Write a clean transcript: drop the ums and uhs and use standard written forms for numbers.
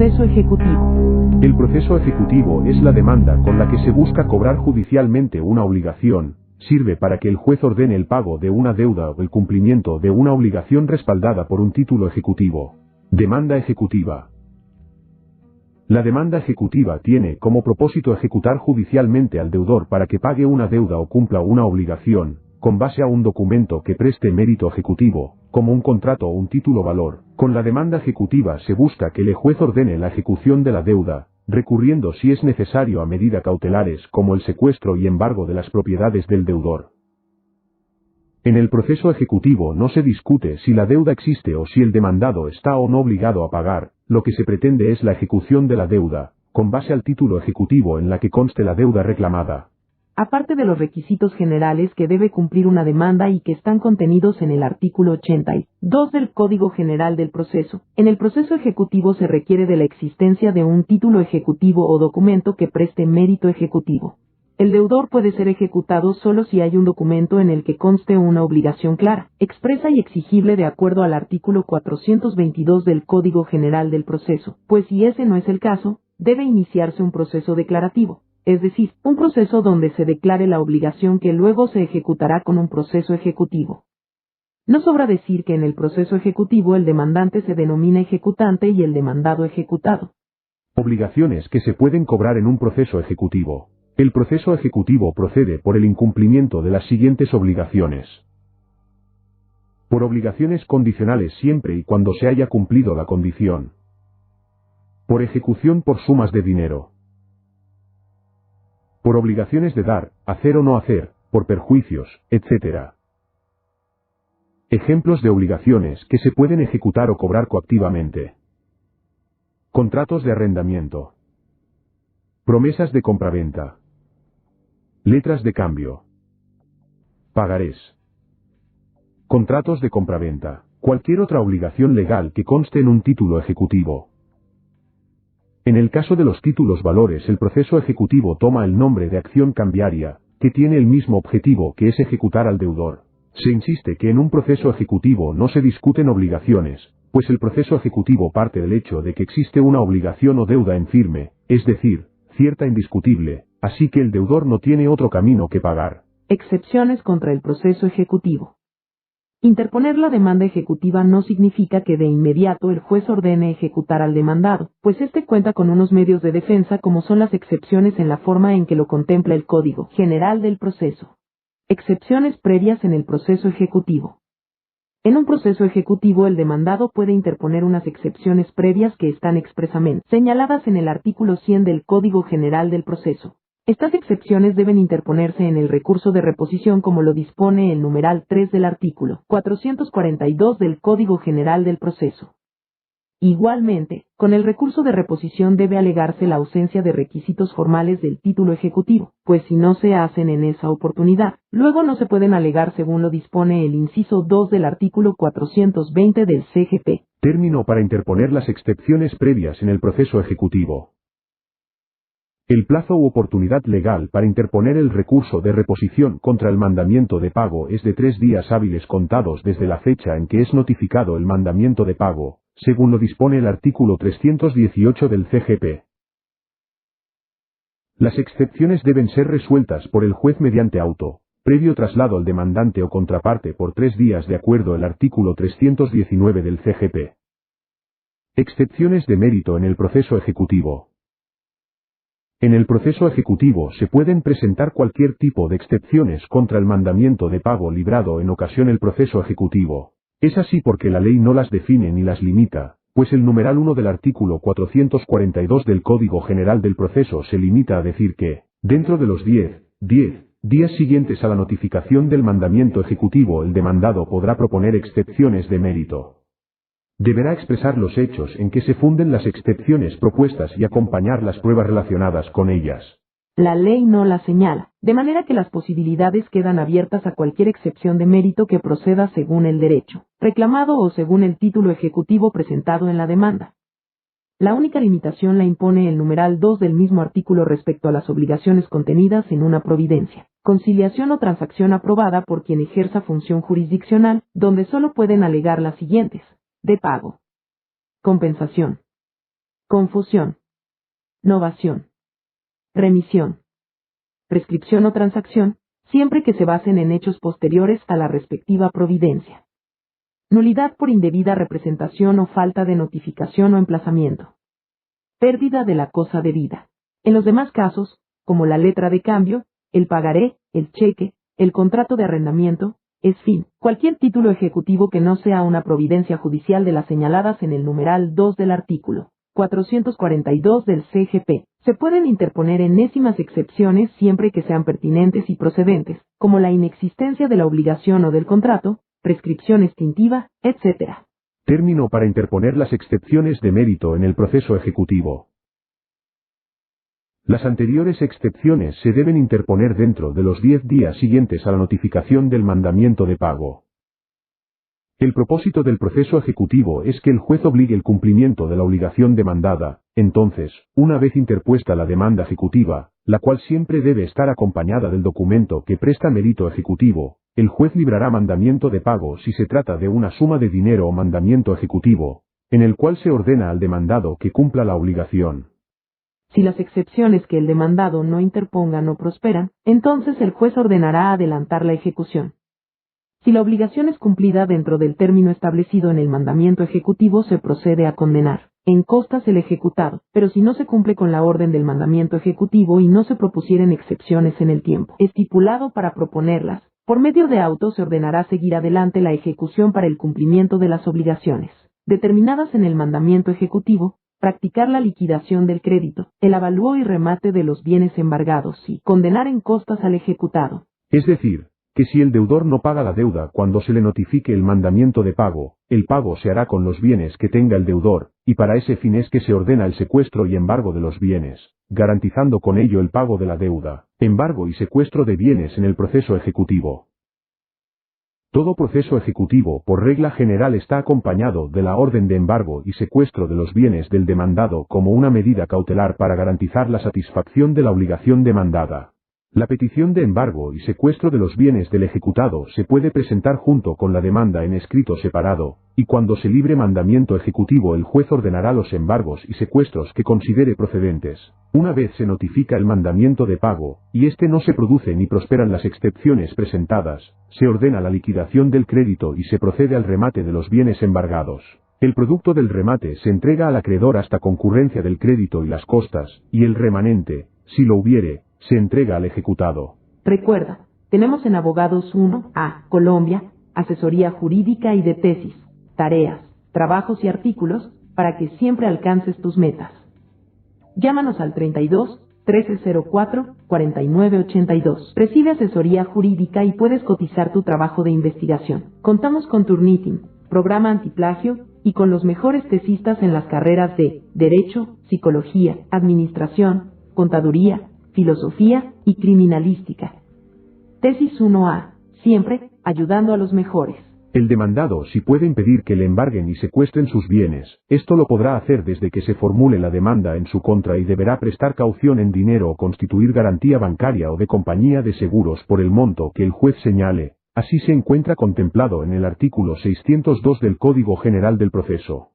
proceso ejecutivo. El proceso ejecutivo es la demanda con la que se busca cobrar judicialmente una obligación. Sirve para que el juez ordene el pago de una deuda o el cumplimiento de una obligación respaldada por un título ejecutivo. Demanda ejecutiva. La demanda ejecutiva tiene como propósito ejecutar judicialmente al deudor para que pague una deuda o cumpla una obligación, con base a un documento que preste mérito ejecutivo, como un contrato o un título valor. Con la demanda ejecutiva se busca que el juez ordene la ejecución de la deuda, recurriendo si es necesario a medidas cautelares como el secuestro y embargo de las propiedades del deudor. En el proceso ejecutivo no se discute si la deuda existe o si el demandado está o no obligado a pagar, lo que se pretende es la ejecución de la deuda, con base al título ejecutivo en la que conste la deuda reclamada. Aparte de los requisitos generales que debe cumplir una demanda y que están contenidos en el artículo 82 del Código General del Proceso, en el proceso ejecutivo se requiere de la existencia de un título ejecutivo o documento que preste mérito ejecutivo. El deudor puede ser ejecutado solo si hay un documento en el que conste una obligación clara, expresa y exigible de acuerdo al artículo 422 del Código General del Proceso, pues si ese no es el caso, debe iniciarse un proceso declarativo, es decir, un proceso donde se declare la obligación que luego se ejecutará con un proceso ejecutivo. No sobra decir que en el proceso ejecutivo el demandante se denomina ejecutante y el demandado ejecutado. Obligaciones que se pueden cobrar en un proceso ejecutivo. El proceso ejecutivo procede por el incumplimiento de las siguientes obligaciones. Por obligaciones condicionales siempre y cuando se haya cumplido la condición. Por ejecución por sumas de dinero. Por obligaciones de dar, hacer o no hacer, por perjuicios, etc. Ejemplos de obligaciones que se pueden ejecutar o cobrar coactivamente. Contratos de arrendamiento. Promesas de compraventa. Letras de cambio. Pagarés. Contratos de compraventa. Cualquier otra obligación legal que conste en un título ejecutivo. En el caso de los títulos valores, el proceso ejecutivo toma el nombre de acción cambiaria, que tiene el mismo objetivo que es ejecutar al deudor. Se insiste que en un proceso ejecutivo no se discuten obligaciones, pues el proceso ejecutivo parte del hecho de que existe una obligación o deuda en firme, es decir, cierta indiscutible, así que el deudor no tiene otro camino que pagar. Excepciones contra el proceso ejecutivo. Interponer la demanda ejecutiva no significa que de inmediato el juez ordene ejecutar al demandado, pues éste cuenta con unos medios de defensa como son las excepciones en la forma en que lo contempla el Código General del Proceso. Excepciones previas en el proceso ejecutivo. En un proceso ejecutivo el demandado puede interponer unas excepciones previas que están expresamente señaladas en el artículo 100 del Código General del Proceso. Estas excepciones deben interponerse en el recurso de reposición como lo dispone el numeral 3 del artículo 442 del Código General del Proceso. Igualmente, con el recurso de reposición debe alegarse la ausencia de requisitos formales del título ejecutivo, pues si no se hacen en esa oportunidad, luego no se pueden alegar según lo dispone el inciso 2 del artículo 420 del CGP. Término para interponer las excepciones previas en el proceso ejecutivo. El plazo u oportunidad legal para interponer el recurso de reposición contra el mandamiento de pago es de 3 días hábiles contados desde la fecha en que es notificado el mandamiento de pago, según lo dispone el artículo 318 del CGP. Las excepciones deben ser resueltas por el juez mediante auto, previo traslado al demandante o contraparte por 3 días de acuerdo el artículo 319 del CGP. Excepciones de mérito en el proceso ejecutivo. En el proceso ejecutivo se pueden presentar cualquier tipo de excepciones contra el mandamiento de pago librado en ocasión del proceso ejecutivo. Es así porque la ley no las define ni las limita, pues el numeral 1 del artículo 442 del Código General del Proceso se limita a decir que, dentro de los 10 días siguientes a la notificación del mandamiento ejecutivo, el demandado podrá proponer excepciones de mérito. Deberá expresar los hechos en que se funden las excepciones propuestas y acompañar las pruebas relacionadas con ellas. La ley no las señala, de manera que las posibilidades quedan abiertas a cualquier excepción de mérito que proceda según el derecho reclamado o según el título ejecutivo presentado en la demanda. La única limitación la impone el numeral 2 del mismo artículo respecto a las obligaciones contenidas en una providencia, conciliación o transacción aprobada por quien ejerza función jurisdiccional, donde solo pueden alegar las siguientes: de pago, compensación, confusión, novación, remisión, prescripción o transacción, siempre que se basen en hechos posteriores a la respectiva providencia. Nulidad por indebida representación o falta de notificación o emplazamiento. Pérdida de la cosa debida. En los demás casos, como la letra de cambio, el pagaré, el cheque, el contrato de arrendamiento, es fin, cualquier título ejecutivo que no sea una providencia judicial de las señaladas en el numeral 2 del artículo 442 del CGP, se pueden interponer enésimas excepciones siempre que sean pertinentes y procedentes, como la inexistencia de la obligación o del contrato, prescripción extintiva, etc. Término para interponer las excepciones de mérito en el proceso ejecutivo. Las anteriores excepciones se deben interponer dentro de los 10 días siguientes a la notificación del mandamiento de pago. El propósito del proceso ejecutivo es que el juez obligue el cumplimiento de la obligación demandada. Entonces, una vez interpuesta la demanda ejecutiva, la cual siempre debe estar acompañada del documento que presta mérito ejecutivo, el juez librará mandamiento de pago si se trata de una suma de dinero o mandamiento ejecutivo, en el cual se ordena al demandado que cumpla la obligación. Si las excepciones que el demandado no interponga no prosperan, entonces el juez ordenará adelantar la ejecución. Si la obligación es cumplida dentro del término establecido en el mandamiento ejecutivo, se procede a condenar en costas el ejecutado, pero si no se cumple con la orden del mandamiento ejecutivo y no se propusieren excepciones en el tiempo estipulado para proponerlas, por medio de auto se ordenará seguir adelante la ejecución para el cumplimiento de las obligaciones determinadas en el mandamiento ejecutivo, practicar la liquidación del crédito, el avalúo y remate de los bienes embargados y condenar en costas al ejecutado. Es decir, que si el deudor no paga la deuda cuando se le notifique el mandamiento de pago, el pago se hará con los bienes que tenga el deudor, y para ese fin es que se ordena el secuestro y embargo de los bienes, garantizando con ello el pago de la deuda, embargo y secuestro de bienes en el proceso ejecutivo. Todo proceso ejecutivo, por regla general, está acompañado de la orden de embargo y secuestro de los bienes del demandado como una medida cautelar para garantizar la satisfacción de la obligación demandada. La petición de embargo y secuestro de los bienes del ejecutado se puede presentar junto con la demanda en escrito separado, y cuando se libre mandamiento ejecutivo el juez ordenará los embargos y secuestros que considere procedentes. Una vez se notifica el mandamiento de pago, y éste no se produce ni prosperan las excepciones presentadas, se ordena la liquidación del crédito y se procede al remate de los bienes embargados. El producto del remate se entrega al acreedor hasta concurrencia del crédito y las costas, y el remanente, si lo hubiere, se entrega al ejecutado. Recuerda, tenemos en Abogados 1A, Colombia, asesoría jurídica y de tesis, tareas, trabajos y artículos, para que siempre alcances tus metas. Llámanos al 32 1304 4982. Recibe asesoría jurídica y puedes cotizar tu trabajo de investigación. Contamos con Turnitin, programa antiplagio, y con los mejores tesistas en las carreras de Derecho, Psicología, Administración, Contaduría, Filosofía y Criminalística. Tesis 1A, siempre ayudando a los mejores. El demandado si puede impedir que le embarguen y secuestren sus bienes, esto lo podrá hacer desde que se formule la demanda en su contra y deberá prestar caución en dinero o constituir garantía bancaria o de compañía de seguros por el monto que el juez señale. Así se encuentra contemplado en el artículo 602 del Código General del Proceso.